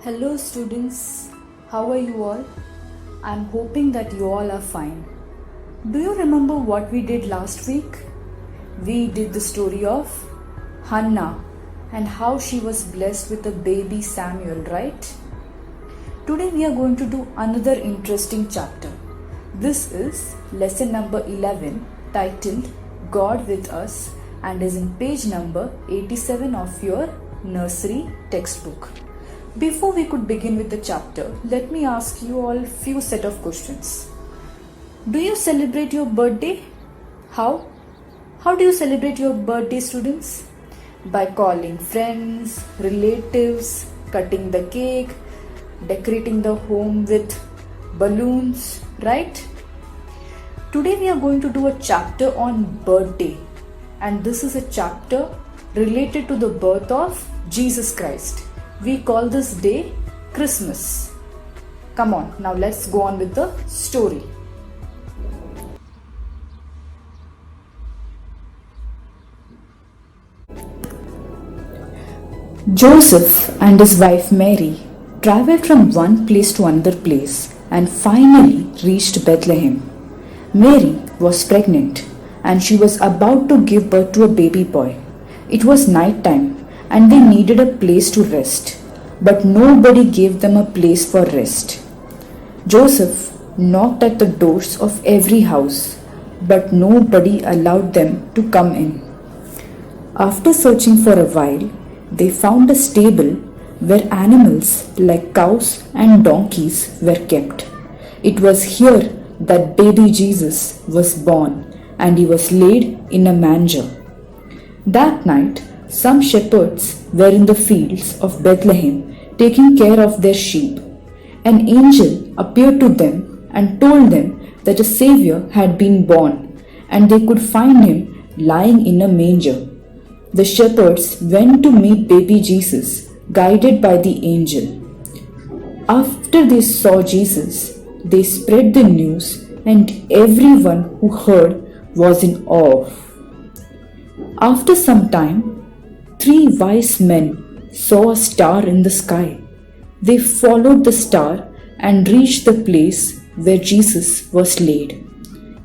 Hello students, how are you all? I'm hoping that you all are fine. Do you remember what we did last week? We did the story of Hannah and how she was blessed with a baby Samuel, right? Today we are going to do another interesting chapter. This is lesson number 11 titled God with Us and is in page number 87 of your nursery textbook. Before we could begin with the chapter, let me ask you all few set of questions. Do you celebrate your birthday? How? How do you celebrate your birthday, students? By calling friends, relatives, cutting the cake, decorating the home with balloons, right? Today we are going to do a chapter on birthday, and this is a chapter related to the birth of Jesus Christ. We call this day Christmas. Come on, now let's go on with the story. Joseph and his wife Mary traveled from one place to another place and finally reached Bethlehem. Mary was pregnant and she was about to give birth to a baby boy. It was night time and they needed a place to rest, but nobody gave them a place for rest. Joseph knocked at the doors of every house, but nobody allowed them to come in. After searching for a while, they found a stable where animals like cows and donkeys were kept. It was here that baby Jesus was born, and he was laid in a manger. That night, some shepherds were in the fields of Bethlehem taking care of their sheep. An angel appeared to them and told them that a Savior had been born and they could find him lying in a manger. The shepherds went to meet baby Jesus, guided by the angel. After they saw Jesus, they spread the news and everyone who heard was in awe. After some time, 3 wise men saw a star in the sky. They followed the star and reached the place where Jesus was laid.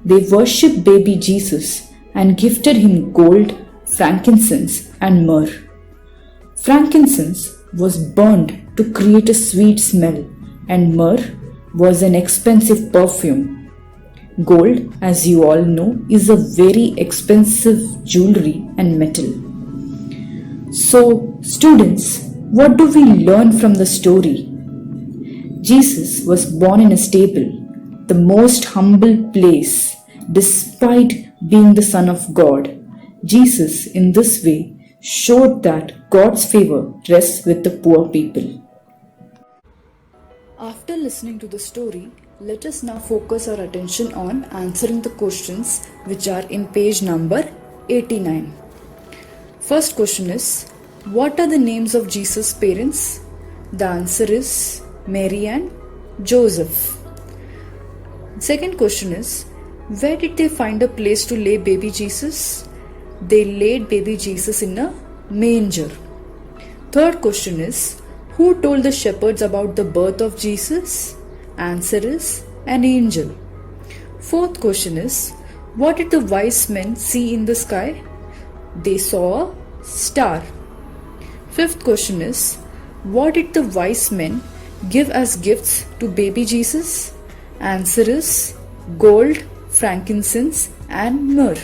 They worshipped baby Jesus and gifted him gold, frankincense, and myrrh. Frankincense was burned to create a sweet smell, and myrrh was an expensive perfume. Gold, as you all know, is a very expensive jewelry and metal. So, students, what do we learn from the story? Jesus was born in a stable, the most humble place, despite being the Son of God. Jesus, in this way, showed that God's favor rests with the poor people. After listening to the story, let us now focus our attention on answering the questions which are in page number 89. First question is, what are the names of Jesus' parents? The answer is Mary and Joseph. Second question is, where did they find a place to lay baby Jesus? They laid baby Jesus in a manger. Third question is, who told the shepherds about the birth of Jesus? Answer is an angel. Fourth question is, what did the wise men see in the sky? They saw a star. Fifth question is, what did the wise men give as gifts to baby Jesus? Answer is gold, frankincense, and myrrh.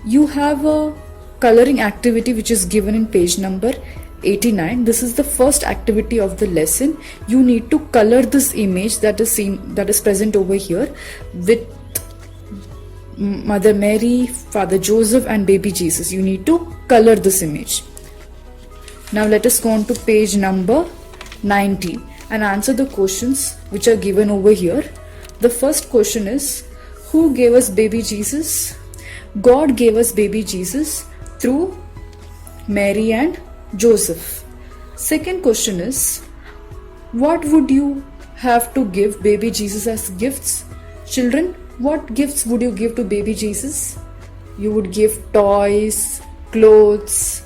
You have a coloring activity which is given in page number 89. This is the first activity of the lesson. You need to color this image that is present over here with Mother Mary, Father Joseph, and baby Jesus. You need to color this image. Now let us go on to page number 90 and answer the questions which are given over here. The first question is, who gave us baby Jesus? God gave us baby Jesus through Mary and Joseph. Second question is, what would you have to give baby Jesus as gifts? Children, what gifts would you give to baby Jesus? You would give toys, clothes,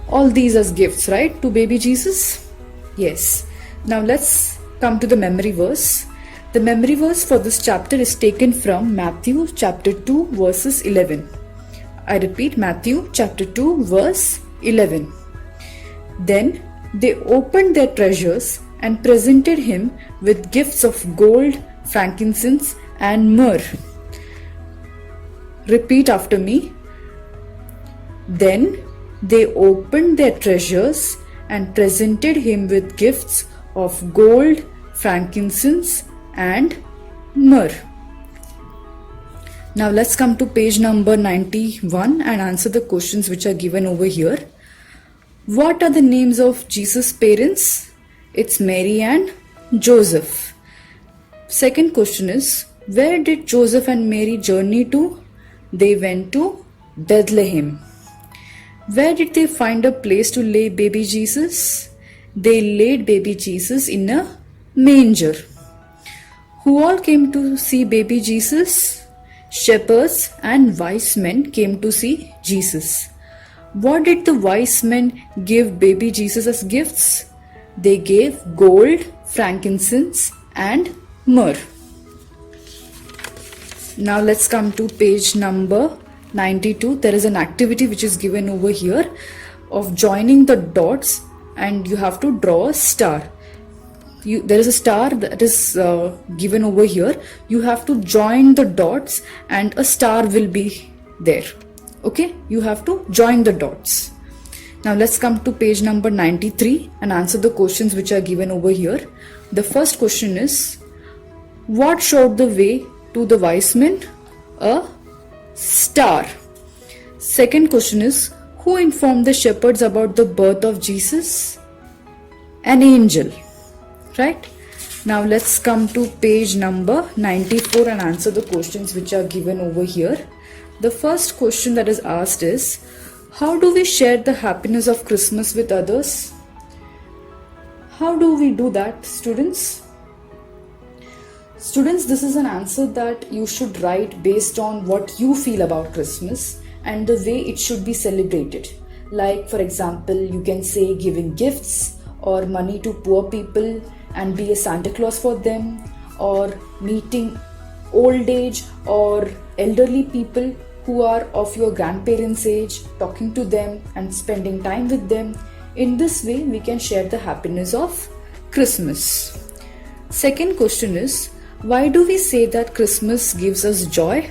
all these as gifts, right, to baby Jesus? Yes. Now let's come to the memory verse. The memory verse for this chapter is taken from Matthew chapter 2 verses 11. I repeat, Matthew chapter 2 verse 11. Then they opened their treasures and presented him with gifts of gold, frankincense, and myrrh. Repeat after me. Then they opened their treasures and presented him with gifts of gold, frankincense, and myrrh. Now let's come to page number 91 and answer the questions which are given over here. What are the names of Jesus' parents? It's Mary and Joseph. Second question is, where did Joseph and Mary journey to? They went to Bethlehem. Where did they find a place to lay baby Jesus? They laid baby Jesus in a manger. Who all came to see baby Jesus? Shepherds and wise men came to see Jesus. What did the wise men give baby Jesus as gifts? They gave gold, frankincense, and myrrh. Now let's come to page number 92. There is an activity which is given over here of joining the dots, and you have to draw a star. There is a star that is given over here. You have to join the dots and a star will be there. Okay, you have to join the dots. Now let's come to page number 93 and answer the questions which are given over here. The first question is, what showed the way to the wise men? A star. Second question is, who informed the shepherds about the birth of Jesus? An angel. Right? Now let's come to page number 94 and answer the questions which are given over here. The first question that is asked is, how do we share the happiness of Christmas with others? How do we do that, students? Students, this is an answer that you should write based on what you feel about Christmas and the way it should be celebrated. Like, for example, you can say giving gifts or money to poor people and be a Santa Claus for them, or meeting old age or elderly people who are of your grandparents' age, talking to them and spending time with them. In this way, we can share the happiness of Christmas. Second question is, why do we say that Christmas gives us joy?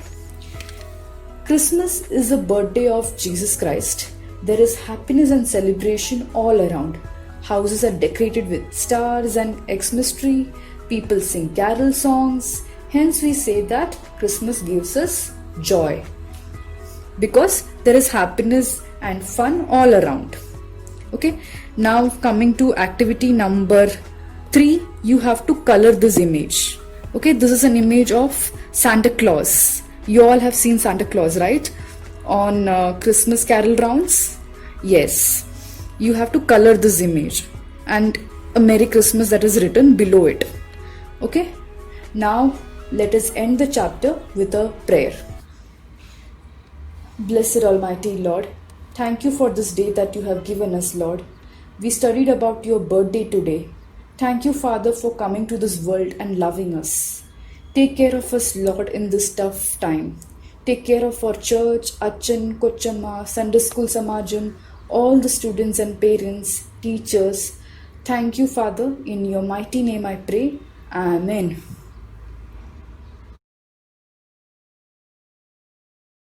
Christmas is the birthday of Jesus Christ. There is happiness and celebration all around. Houses are decorated with stars and Xmas tree. People sing carol songs. Hence we say that Christmas gives us joy, because there is happiness and fun all around. Okay, now coming to activity number 3, you have to color this image. Okay, this is an image of Santa Claus. You all have seen Santa Claus, right? On Christmas carol rounds. Yes, you have to color this image and a Merry Christmas that is written below it. Okay, now let us end the chapter with a prayer. Blessed Almighty Lord, thank you for this day that you have given us, Lord. We studied about your birthday today. Thank you, Father, for coming to this world and loving us. Take care of us, Lord, in this tough time. Take care of our church, Achan, Kochama, Sunday School Samajam, all the students and parents, teachers. Thank you, Father. In your mighty name I pray. Amen.